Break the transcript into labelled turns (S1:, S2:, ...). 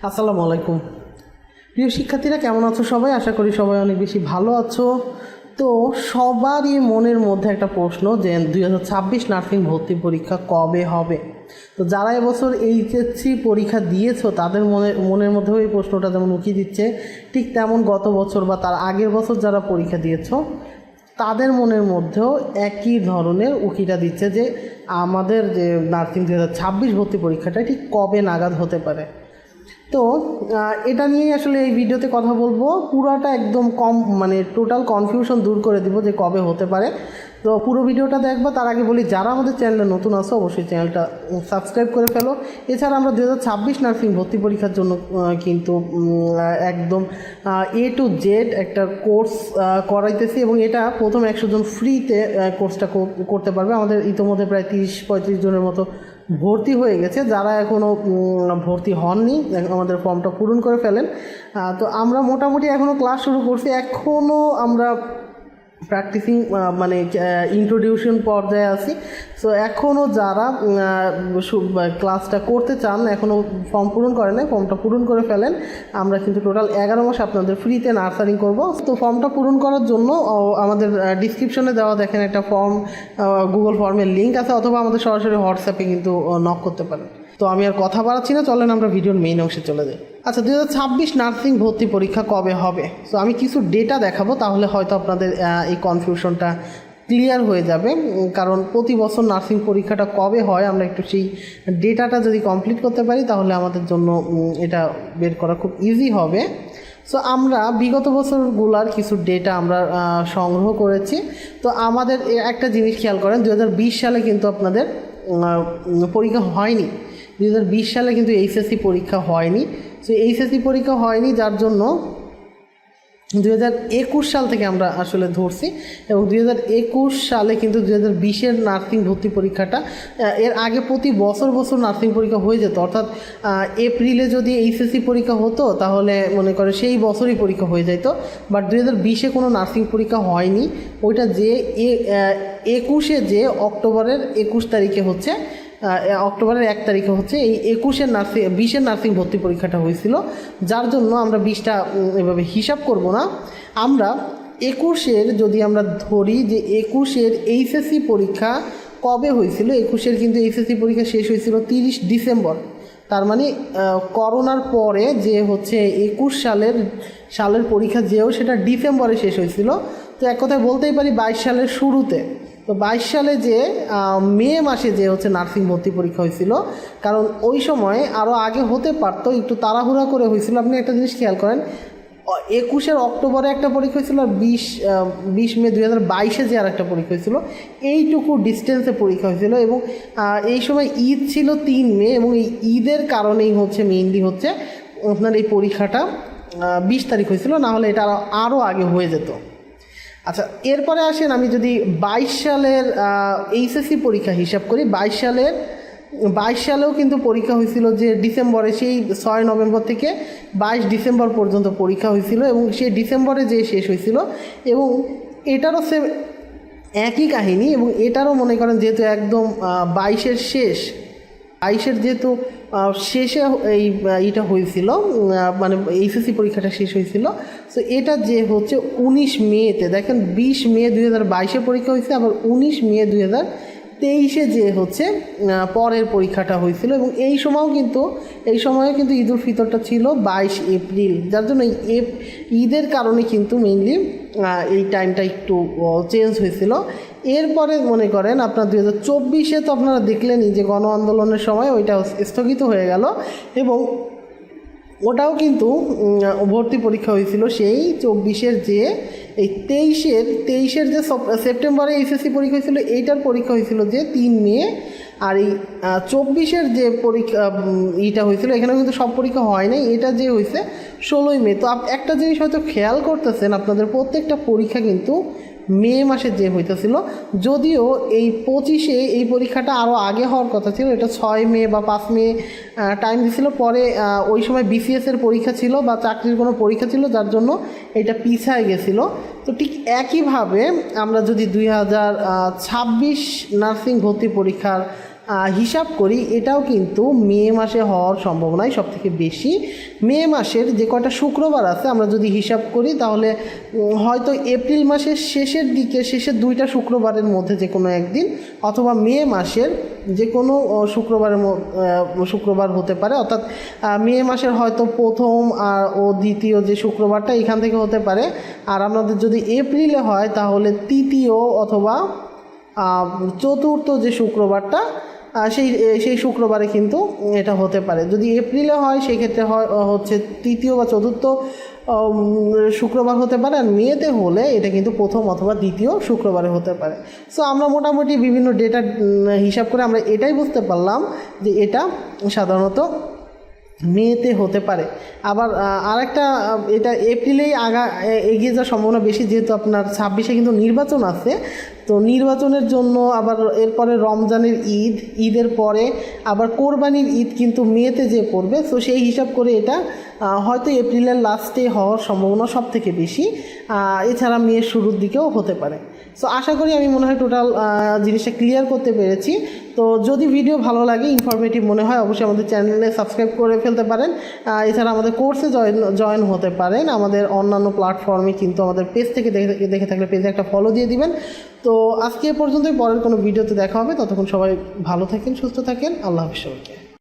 S1: আসসালামু আলাইকুম। প্রিয় শিক্ষার্থীরা, কেমন আছো সবাই? আশা করি সবাই অনেক বেশি ভালো আছো। তো সবারই মনের মধ্যে একটা প্রশ্ন যে 2026 নার্সিং ভর্তি পরীক্ষা কবে হবে। তো যারা এবছর এইচএসসি পরীক্ষা দিয়েছো তাদের মনের মধ্যেও এই প্রশ্নটা যেমন উকি দিচ্ছে, ঠিক তেমন গত বছর বা তার আগের বছর যারা পরীক্ষা দিয়েছো তাদের মনের মধ্যেও একই ধরনের উকিটা দিচ্ছে যে আমাদের যে নার্সিং 2026 ভর্তি পরীক্ষাটা ঠিক কবে নাগাদ হতে পারে। তো এটা নিয়েই আসলে এই ভিডিওতে কথা বলবো। পুরোটা একদম টোটাল কনফিউশন দূর করে দিব যে কবে হতে পারে। তো পুরো ভিডিওটা দেখবো। তার আগে বলি, যারা আমাদের চ্যানেলে নতুন আসো অবশ্যই চ্যানেলটা সাবস্ক্রাইব করে ফেলো। এছাড়া আমরা 2026 নার্সিং ভর্তি পরীক্ষার জন্য কিন্তু একদম A to Z একটা কোর্স করাইতেছি এবং এটা প্রথম 100 জন ফ্রিতে কোর্সটা করতে পারবে। আমাদের ইতোমধ্যে প্রায় 30-35 জনের মতো ভর্তি হয়ে গেছে। যারা এখনও ভর্তি হননি আমাদের ফর্মটা পূরণ করে ফেলেন। তো আমরা মোটামুটি এখনও ক্লাস শুরু করছি, এখনও আমরা প্র্যাকটিসিং ইন্ট্রোডিউশন পর্যায়ে আছি। সো এখনও যারা ক্লাসটা করতে চান, এখনও ফর্ম পূরণ করেন না, ফর্মটা পূরণ করে ফেলেন। আমরা কিন্তু টোটাল 11 মাস আপনাদের ফ্রিতে নার্সারিং করব। তো ফর্মটা পূরণ করার জন্য আমাদের ডিসক্রিপশনে দেওয়া দেখেন একটা ফর্ম, গুগল ফর্মের লিঙ্ক আছে, অথবা আমাদের সরাসরি হোয়াটসঅ্যাপে কিন্তু নক করতে পারেন। তো আমি আর কথা বাড়াচ্ছি না, চলেন আমরা ভিডিওর মেইন অংশে চলে যাই। আচ্ছা, 2026 নার্সিং ভর্তি পরীক্ষা কবে হবে? তো আমি কিছু ডেটা দেখাবো, তাহলে হয়তো আপনাদের এই কনফিউশনটা ক্লিয়ার হয়ে যাবে। কারণ প্রতি বছর নার্সিং পরীক্ষাটা কবে হয়, আমরা একটু সেই ডেটাটা যদি কমপ্লিট করতে পারি তাহলে আমাদের জন্য এটা বের করা খুব ইজি হবে। সো আমরা বিগত বছরগুলার কিছু ডেটা আমরা সংগ্রহ করেছি। তো আমাদের একটা জিনিস খেয়াল করেন, 2020 সালে কিন্তু আপনাদের পরীক্ষা হয়নি। 2020 সালে কিন্তু এইচএসসি পরীক্ষা হয়নি। সো এইচএসসি পরীক্ষা হয়নি, যার জন্য 2021 সাল থেকে আমরা আসলে ধরছি, এবং 2021 সালে কিন্তু 2020-এর নার্সিং ভর্তি পরীক্ষাটা, এর আগে প্রতি বছর নার্সিং পরীক্ষা হয়ে যেত। অর্থাৎ এপ্রিলে যদি এইচএসসি পরীক্ষা হতো তাহলে মনে করে সেই বছরই পরীক্ষা হয়ে যেত। বাট 2020-এ কোনো নার্সিং পরীক্ষা হয়নি। ওইটা যে 21-এ যে অক্টোবরের 21 তারিখে হচ্ছে, অক্টোবরের 1 তারিখে হচ্ছে এই 20-এর নার্সিং ভর্তি পরীক্ষাটা হয়েছিল। যার জন্য আমরা 20টা এভাবে হিসাব করব না। আমরা 21-এর যদি আমরা ধরি যে 21-এর এইচএসসি পরীক্ষা কবে হয়েছিল, 21-এর কিন্তু এইচএসসি পরীক্ষা শেষ হয়েছিল 30 ডিসেম্বর। তার মানে করোনার পরে যে হচ্ছে 21 সালের পরীক্ষা যেও সেটা ডিসেম্বরে শেষ হয়েছিল। তো এক কথায় বলতেই পারি 22 সালের শুরুতে। তো 22 সালে যে মে মাসে যে হচ্ছে নার্সিং ভর্তি পরীক্ষা হয়েছিল, কারণ ওই সময় আরও আগে হতে পারতো, একটু তাড়াহুড়া করে হয়েছিল। আপনি একটা জিনিস খেয়াল করেন, 21-এর অক্টোবরে একটা পরীক্ষা হয়েছিল, আর 20 মে 2022-এ যে আর একটা পরীক্ষা হয়েছিল, এইটুকু ডিস্টেন্সে পরীক্ষা হয়েছিল। এবং এই সময় ঈদ ছিল 3 মে, এবং এই ঈদের কারণেই হচ্ছে মেইনলি হচ্ছে আপনার এই পরীক্ষাটা 20 তারিখ হয়েছিল, না হলে এটা আরও আগে হয়ে যেত। আচ্ছা, এরপরে আসেন, আমি যদি 22 সালের এইচএসসি পরীক্ষা হিসাব করি, 22 সালেও কিন্তু পরীক্ষা হয়েছিল যে ডিসেম্বরে, সেই 6 নভেম্বর থেকে 22 ডিসেম্বর পর্যন্ত পরীক্ষা হয়েছিল, এবং সেই ডিসেম্বরে যে শেষ হয়েছিল। এবং এটারও একই কাহিনী, এবং এটারও মনে করেন যেহেতু একদম 22-এর শেষ, 22-এর যেহেতু শেষে এইটা হয়েছিল, মানে এইচএসসি পরীক্ষাটা শেষ হয়েছিল। সো এটা যে হচ্ছে 19 মেতে, দেখেন 20 মে 2022-এ পরীক্ষা হয়েছে, আবার 19 মে 2023-এ যে হচ্ছে পরের পরীক্ষাটা হয়েছিল। এবং এই সময়ও কিন্তু ঈদ উল ফিতরটা ছিল 22 এপ্রিল, যার জন্য ঈদের কারণে কিন্তু মেইনলি এই টাইমটা একটু চেঞ্জ হয়েছিল। এরপরে মনে করেন আপনার 2024-এ তো আপনারা দেখলেনই যে গণ আন্দোলনের সময় ওইটা স্থগিত হয়ে গেল, এবং ওটাও কিন্তু ভর্তি পরীক্ষা হয়েছিল সেই 24-এর যে এই 23-এর যে সেপ্টেম্বরে এইচএসসি পরীক্ষা হয়েছিল, এইটার পরীক্ষা হয়েছিল যে 3 মে। আর এই 24-এর যে পরীক্ষা এইটা হয়েছিল, এখানেও কিন্তু সব পরীক্ষা হয় নাই, এটা যে হয়েছে 16 মে। তো একটা জিনিস হয়তো খেয়াল করতেছেন, আপনাদের প্রত্যেকটা পরীক্ষা কিন্তু মে মাসে যে হইতেছিল, যদিও এই 25-এ এই পরীক্ষাটা আরও আগে হওয়ার কথা ছিল, এটা 6 মে বা 5 মে টাইম দিয়েছিল। পরে ওই সময় বিসিএসের পরীক্ষা ছিল বা চাকরির কোনো পরীক্ষা ছিল, যার জন্য এটা পিছায় গেছিলো। তো ঠিক একইভাবে আমরা যদি 2026 নার্সিং ভর্তি পরীক্ষার হিসাব করি, এটাও কিন্তু মে মাসে হওয়ার সম্ভাবনাই সবথেকে বেশি। মে মাসের যে কয়টা শুক্রবার আছে আমরা যদি হিসাব করি তাহলে হয়তো এপ্রিল মাসের শেষের দিকে, শেষের 2টা শুক্রবারের মধ্যে যে কোনো একদিন, অথবা মে মাসের যে কোনো শুক্রবার হতে পারে। অর্থাৎ মে মাসের হয়তো প্রথম ও দ্বিতীয় যে শুক্রবারটা এখান থেকে হতে পারে। আর আমাদের যদি এপ্রিলে হয় তাহলে তৃতীয় অথবা চতুর্থ যে শুক্রবারটা সেই শুক্রবারে কিন্তু এটা হতে পারে। যদি এপ্রিলে হয় সেক্ষেত্রে হচ্ছে তৃতীয় বা চতুর্থ শুক্রবার হতে পারে, আর মেতে হলে এটা কিন্তু প্রথম অথবা দ্বিতীয় শুক্রবারে হতে পারে। সো আমরা মোটামুটি বিভিন্ন ডেটা হিসাব করে আমরা এটাই বুঝতে পারলাম যে এটা সাধারণত মেতে হতে পারে। আবার আরেকটা, এটা এপ্রিলেই এগিয়ে যাওয়ার সম্ভাবনা বেশি, যেহেতু আপনার 26-এ কিন্তু নির্বাচন আছে। তো নির্বাচনের জন্য আবার এরপরে রমজানের ঈদের পরে আবার কোরবানির ঈদ কিন্তু মেতে যে পড়বে। সো সেই হিসাব করে এটা হয়তো এপ্রিলের লাস্টে হওয়ার সম্ভাবনা সব থেকে বেশি, এছাড়া মেয়ের শুরুর দিকেও হতে পারে। সো আশা করি আমি মনে হয় টোটাল জিনিসটা ক্লিয়ার করতে পেরেছি। তো যদি ভিডিও ভালো লাগে, ইনফরমেটিভ মনে হয়, অবশ্যই আমাদের চ্যানেলে সাবস্ক্রাইব করে ফেলতে পারেন। এছাড়া আমাদের কোর্সে জয়েন হতে পারেন। আমাদের অন্যান্য প্ল্যাটফর্মে কিন্তু আমাদের পেজ থেকে দেখে থাকলে পেজে একটা ফলো দিয়ে দিবেন। তো আজকে এ পর্যন্তই, পরের কোনো ভিডিওতে দেখা হবে। ততক্ষণ সবাই ভালো থাকেন, সুস্থ থাকেন। আল্লাহ হাফেজ সবাইকে।